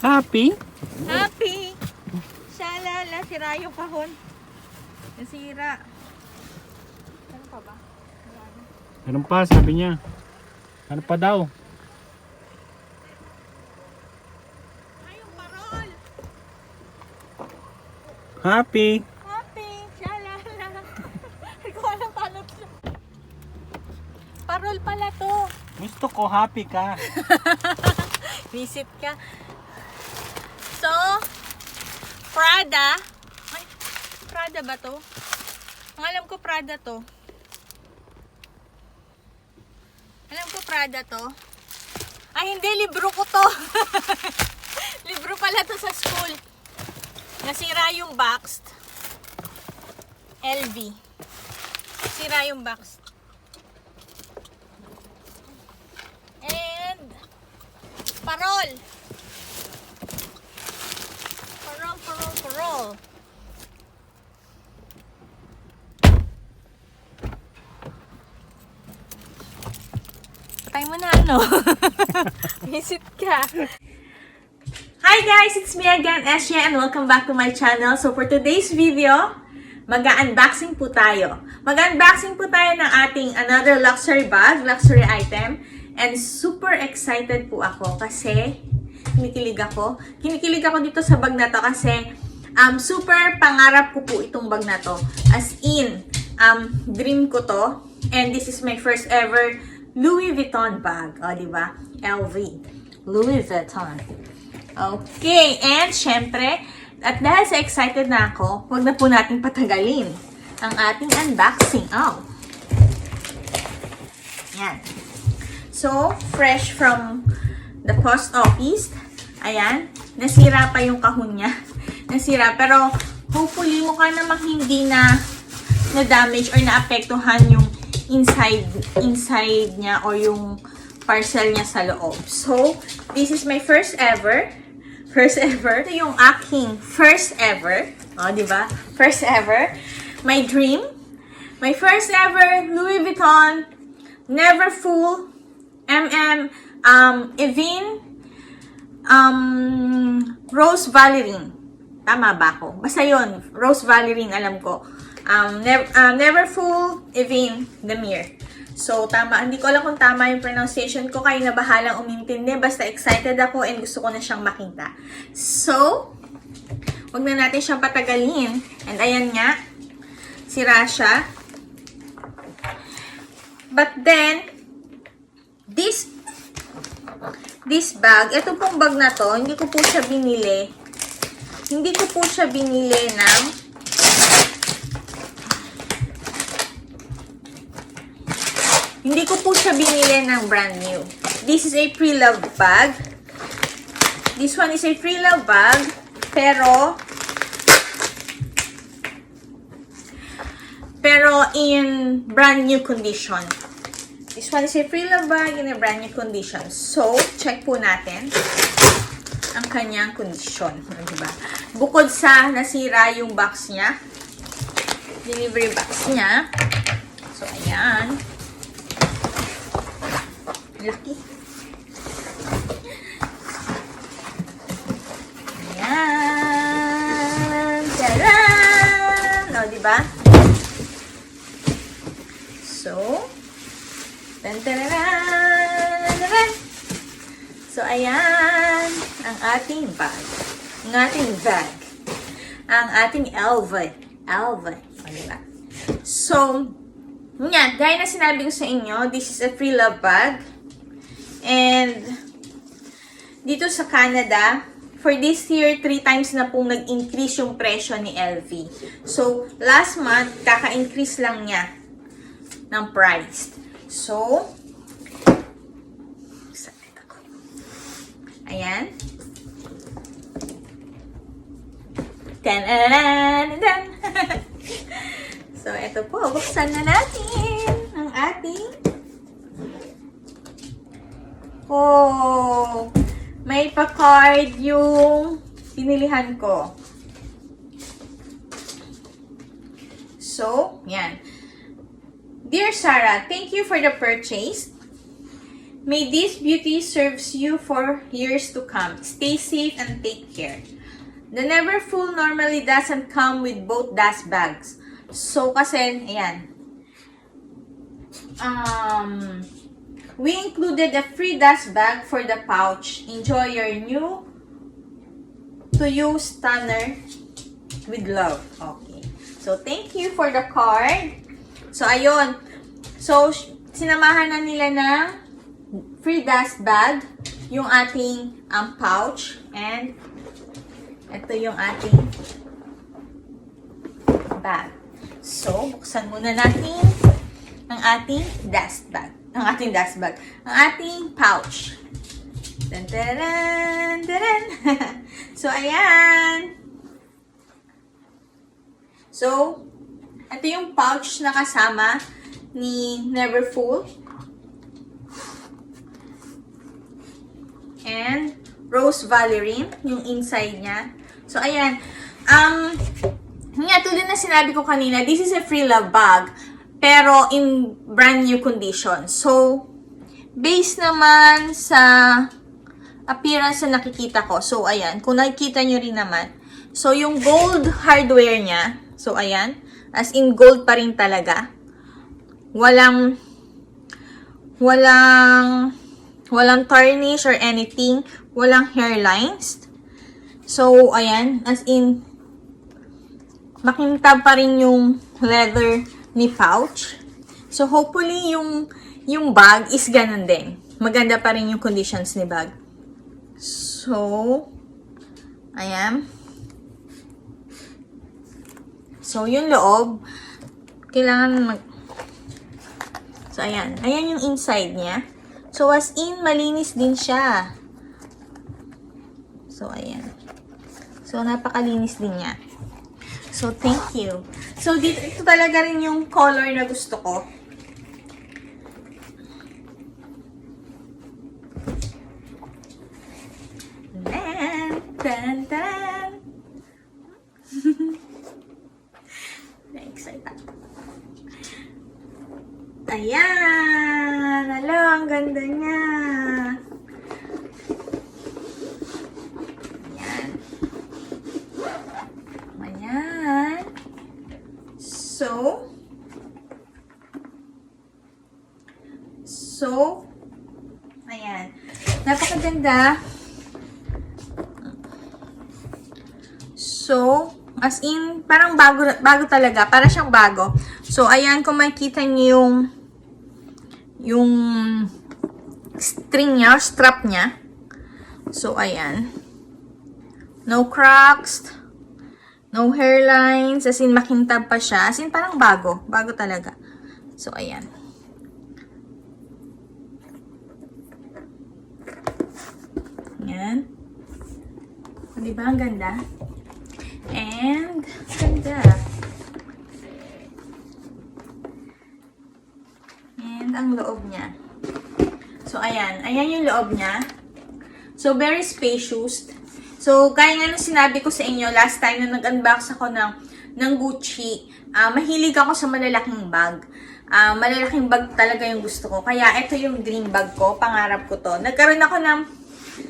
Happy? Happy! Shalala, sira yung kahon. Nasira. Ano pa ba? Meron pa, sabi niya. Ano pa daw? Ay, yung parol! Happy? Happy! Shalala! Hindi ko alam paano to. Parol pala to. Gusto ko happy ka. Visit ka. So, Prada. Ay, Prada ba to? Ang alam ko Prada to. Alam ko Prada to. Ay, hindi. Libro ko to. Libro pala to sa school. Nasira yung box. LV. Sira yung box. And parol. Parol. Patay mo na ano. Visit ka. Hi guys! It's me again, Esya, and welcome back to my channel. So for today's video, mag-unboxing po tayo. Mag-unboxing po tayo ng ating another luxury bag, luxury item. And super excited po ako kasi kinikilig ako. Kinikilig ako dito sa bag na to kasi super pangarap ko po itong bag na to. As in, dream ko to. And this is my first ever Louis Vuitton bag. O, diba? LV. Louis Vuitton. Okay. And, syempre, at dahil sa excited na ako, huwag na po natin patagalin ang ating unboxing. Oh. Yan. So, fresh from the post office. Ayan. Nasira pa yung kahon niya. Nasira. Pero, hopefully, mukha namang hindi na damage or naapektuhan yung inside niya or yung parcel niya sa loob. So, this is my first ever. Ito yung aking first ever. O, diba? First ever. My dream. My first ever Louis Vuitton Neverfull Ebene Rose Ballerine. Tama ba ako? Basta yun. Rose Ballerine, alam ko. Neverfull Ebene Damier. So, tama. Hindi ko alam kung tama yung pronunciation ko. Kayo na bahalang umintindi. Basta excited ako and gusto ko na siyang makita. So, wag na natin siyang patagalin. And ayan nga. Sira siya. But then, this bag, ito pong bag na to, hindi ko po siya binili. Hindi ko po siya binili ng brand new. This is a pre-loved bag. This one is a pre-loved bag, pero in brand new condition. This one is a pre-loved bag in a brand new condition. So, check po natin ang kanyang kondisyon. Diba? Bukod sa nasira yung box niya, delivery box niya. So, ayan. Lucky. Ayan. Taran! O, diba? So, so, ayan ang ating bag. Ang ating bag. Ang ating LV. Diba? So, yan. Gaya na sinabi ko sa inyo, this is a free love bag. And, dito sa Canada, for this year, 3 times na pong nag-increase yung presyo ni LV. So, last month, kaka-increase lang niya ng price. So, ayan. So, ito po. Buksan na natin ang ating may pa-card yung pinilihan ko. So, yan. Dear Sarah, thank you for the purchase. May this beauty serves you for years to come. Stay safe and take care. The Neverfull normally doesn't come with both dust bags. So, kasi, ayan. We included a free dust bag for the pouch. Enjoy your new to-use stunner with love. Okay. So, thank you for the card. So, ayun. So, sinamahan na nila ng free dust bag, yung ating pouch, and ito yung ating bag. So, buksan muna natin ang ating dust bag. Ang ating pouch. Dun, dun, dun, dun. So, ayan. So, ito yung pouch na kasama ni Neverfull. And Rose Ballerine, yung inside niya. So, ayan. Nga, tulad na sinabi ko kanina, this is a free love bag, pero in brand new condition. So, based naman sa appearance na nakikita ko. So, ayan. Kung nakikita nyo rin naman. So, yung gold hardware niya. So, ayan. As in, gold pa rin talaga. Walang tarnish or anything. Walang hairlines. So, ayan. As in, makintab pa rin yung leather ni pouch. So, hopefully, yung bag is ganun din. Maganda pa rin yung conditions ni bag. So, ayan. So, yung loob, kailangan So, ayan. Ayan yung inside niya. So, as in, malinis din siya. So, ayan. So, napakalinis din niya. So, thank you. So, ito talaga rin yung color na gusto ko. Tan, tan. Excited. Ayan! Hala, ang ganda niya. Ayan. Ayan. So, ayan. Napakaganda. So, as in, parang bago talaga. Para siyang bago. So, ayan, kung makikita niyo yung string niya, strap niya. So, ayan. No cracks. No hairlines. As in, makintab pa siya. As in, parang bago. Bago talaga. So, ayan. Ayan. Diba? Ang ganda. And, ganda. And, ang loob niya. So, ayan. Ayan yung loob niya. So, very spacious. So, gaya nga nung sinabi ko sa inyo last time na nag-unbox ako ng Gucci, mahilig ako sa malalaking bag. Malalaking bag talaga yung gusto ko. Kaya, ito yung dream bag ko. Pangarap ko to. Nagkaroon ako ng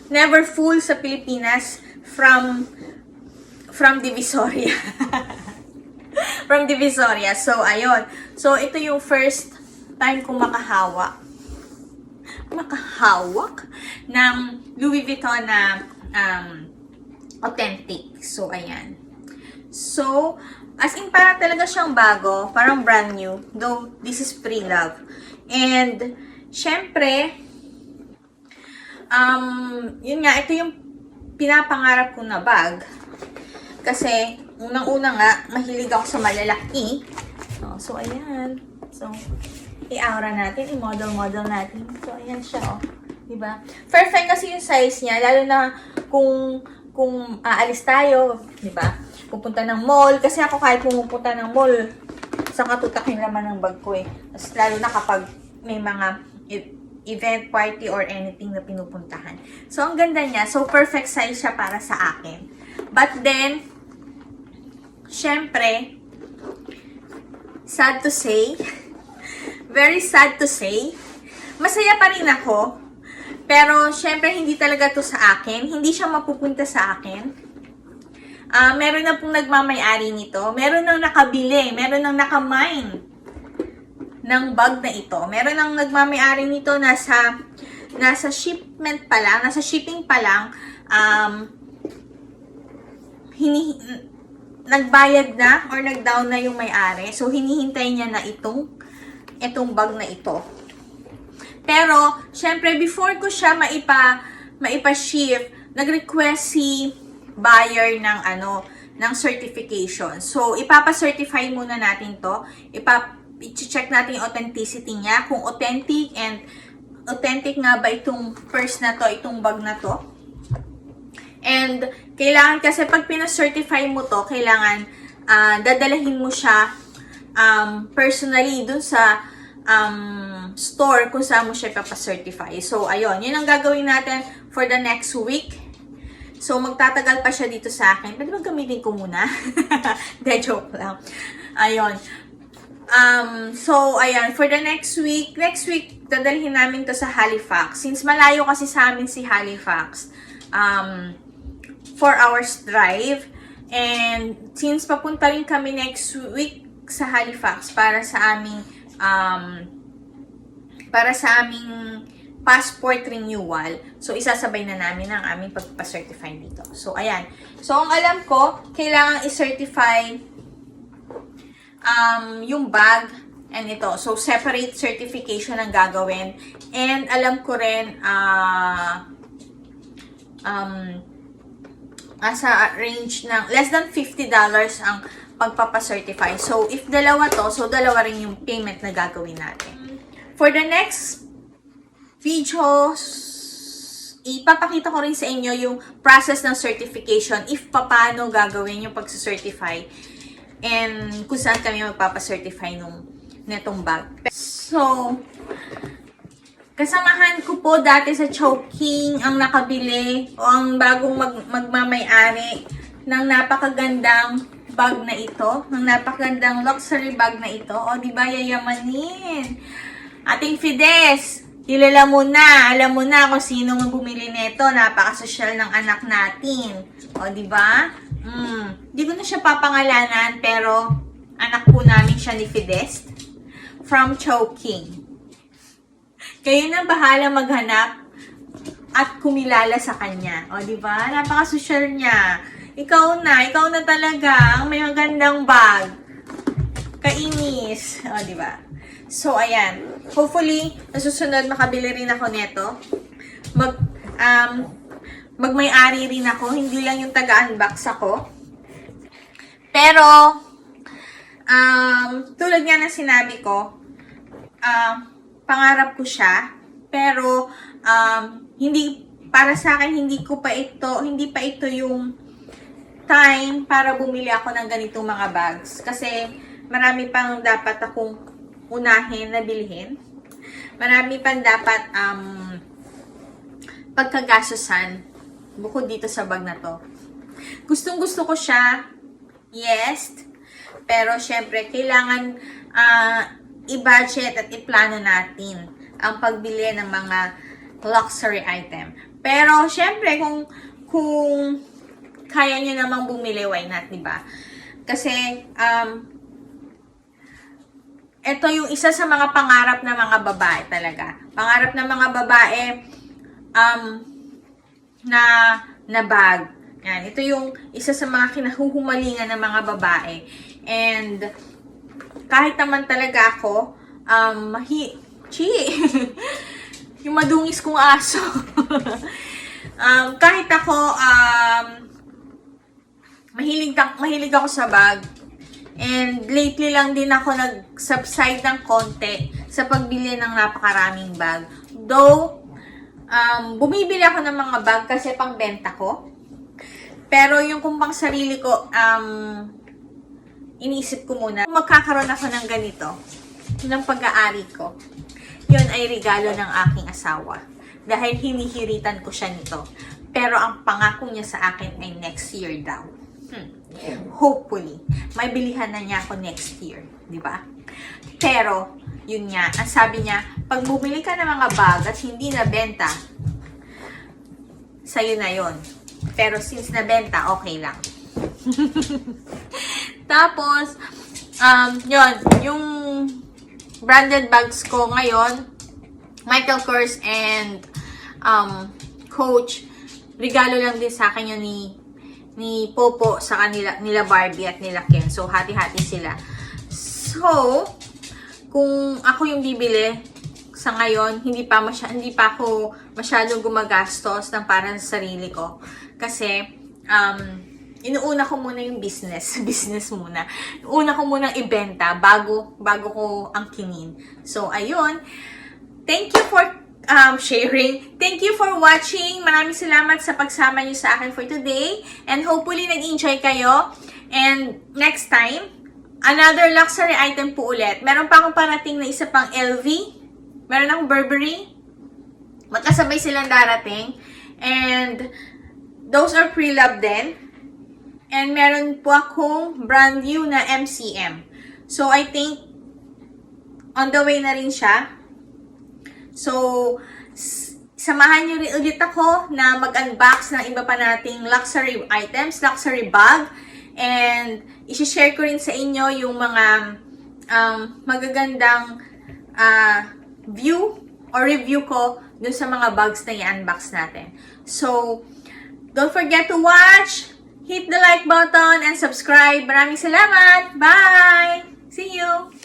Neverfull sa Pilipinas from Divisoria. From Divisoria. So, ayun. So, ito yung first time kong makahawak ng Louis Vuitton na authentic. So, ayan. So, as in, parang talaga siyang bago. Parang brand new. Though, this is pre-love. And, syempre, yun nga, ito yung pinapangarap ko na bag. Kasi, unang-una nga, mahilig ako sa malalaki. So, ayan. So, i-aura natin, i-model natin. So, ayan siya, oh. Diba? Perfect kasi yung size niya, lalo na kung aalis tayo, diba? Pupunta ng mall. Kasi ako kahit pumupunta ng mall, sa katutak yung laman ng bag ko eh. Tapos, lalo na kapag may mga event, party, or anything na pinupuntahan. So, ang ganda niya. So, perfect size siya para sa akin. But then, syempre, sad to say, very sad to say, masaya pa rin ako Pero, syempre, hindi talaga to sa akin. Hindi siya mapupunta sa akin. Meron na pong nagmamay-ari nito. Meron nang nakabili. Meron nang nakamine ng bag na ito. Meron nang nagmamay-ari nito. Nasa shipment pa lang. Nasa shipping pa lang. Nagbayad na or nag-down na yung may-ari. So, hinihintay niya na itong bag na ito. Pero, syempre, before ko siya maipa-ship, nag-request si buyer ng certification. So, ipapa-certify muna natin to. I-check natin yung authenticity niya. Kung authentic nga ba itong purse na to, itong bag na to. And, kailangan kasi pag pina-certify mo to, kailangan dadalahin mo siya personally dun sa store kung saan mo siya papacertify. So, ayun. Yun ang gagawin natin for the next week. So, magtatagal pa siya dito sa akin. Pwede ba gamitin ko muna? De, joke lang. Ayun. So, ayan. For the next week, dadalhin namin to sa Halifax. Since malayo kasi sa amin si Halifax, 4 hours drive. And, since papunta rin kami next week sa Halifax para sa aming passport renewal. So, isasabay na namin ang aming pagpapacertify dito. So, ayan. So, ang alam ko, kailangan i-certify yung bag and ito. So, separate certification ang gagawin. And, alam ko rin, sa range ng less than $50 ang pagpapacertify. So, if dalawa to, so dalawa rin yung payment na gagawin natin. For the next videos, ipapakita ko rin sa inyo yung process ng certification, if paano gagawin yung pagsacertify, and kung saan kami magpapacertify netong bag. So, kasamahan ko po dati sa Chowking ang nakabili o ang bagong magmamay-ari ng napakagandang bag na ito, ng napakagandang luxury bag na ito. O, di ba, yayamanin? Ating Fides, kilala mo na, alam mo na kung sino ang bumili nito. Napakasosyal ng anak natin. O, di ba? Di ko na siya papangalanan, pero anak po namin siya ni Fides from Chowking. Kayo na bahala maghanap at kumilala sa kanya. O, di ba? Napakasosyal niya. Ikaw na talaga ang may magandang bag. Kainis. O, di ba? So, ayan. Hopefully, nasusunod makabili rin ako neto. Magmay-ari rin ako. Hindi lang yung taga-unbox ako. Pero, tulad nga ng sinabi ko, pangarap ko siya. Pero, hindi, para sa akin, hindi pa ito yung time para bumili ako ng ganitong mga bags. Kasi, marami pang dapat akong unahin na bilhin. Marami pang dapat pagkagastusan bukod dito sa bag na to. Gustong-gusto ko siya. Yes. Pero, syempre, kailangan i-budget at i-plano natin ang pagbili ng mga luxury item. Pero, syempre, kung kaya nyo namang bumili, why not, diba? Kasi, ito yung isa sa mga pangarap ng mga babae talaga. Pangarap ng mga babae, na bag. Yan. Ito yung isa sa mga kinahuhumalingan ng mga babae. And, kahit naman talaga ako, yung madungis kong aso. Kahit ako, mahilig ako sa bag. And lately lang din ako nag-subside ng konti sa pagbili ng napakaraming bag. Though, bumibili ako ng mga bag kasi pang benta ko. Pero yung kung pang sarili ko, iniisip ko muna, kung magkakaroon ako ng ganito, ng pag-aari ko, yun ay regalo ng aking asawa. Dahil hinihiritan ko siya nito. Pero ang pangako niya sa akin ay next year daw. Hopefully, may bilihan na niya ako next year, di ba? Pero, yun nga, ang sabi niya, pag bumili ka ng mga bag at hindi na benta, sa'yo na yon. Pero since nabenta, okay lang. Tapos, yun, yung branded bags ko ngayon, Michael Kors and Coach, regalo lang din sa akin yun ni Popo sa kanila, nila Barbie at nila Ken. So, hati-hati sila. So, kung ako yung bibili sa ngayon, hindi pa ako masyadong gumagastos ng parang sa sarili ko. Kasi, inuuna ko muna yung business. Business muna. Una ko munang ibenta bago ko angkinin. So, ayun. Thank you for sharing. Thank you for watching. Maraming salamat sa pagsama niyo sa akin for today. And hopefully, nag-enjoy kayo. And next time, another luxury item po ulit. Meron pa akong parating na isa pang LV. Meron akong Burberry. Magkasabay silang darating. And those are pre-love din. And meron po akong brand new na MCM. So, I think, on the way na rin siya. So, samahan nyo rin ulit ako na mag-unbox ng iba pa nating luxury items, luxury bag. And, isi-share ko rin sa inyo yung mga magagandang view or review ko dun sa mga bags na i-unbox natin. So, don't forget to watch, hit the like button, and subscribe. Maraming salamat! Bye! See you!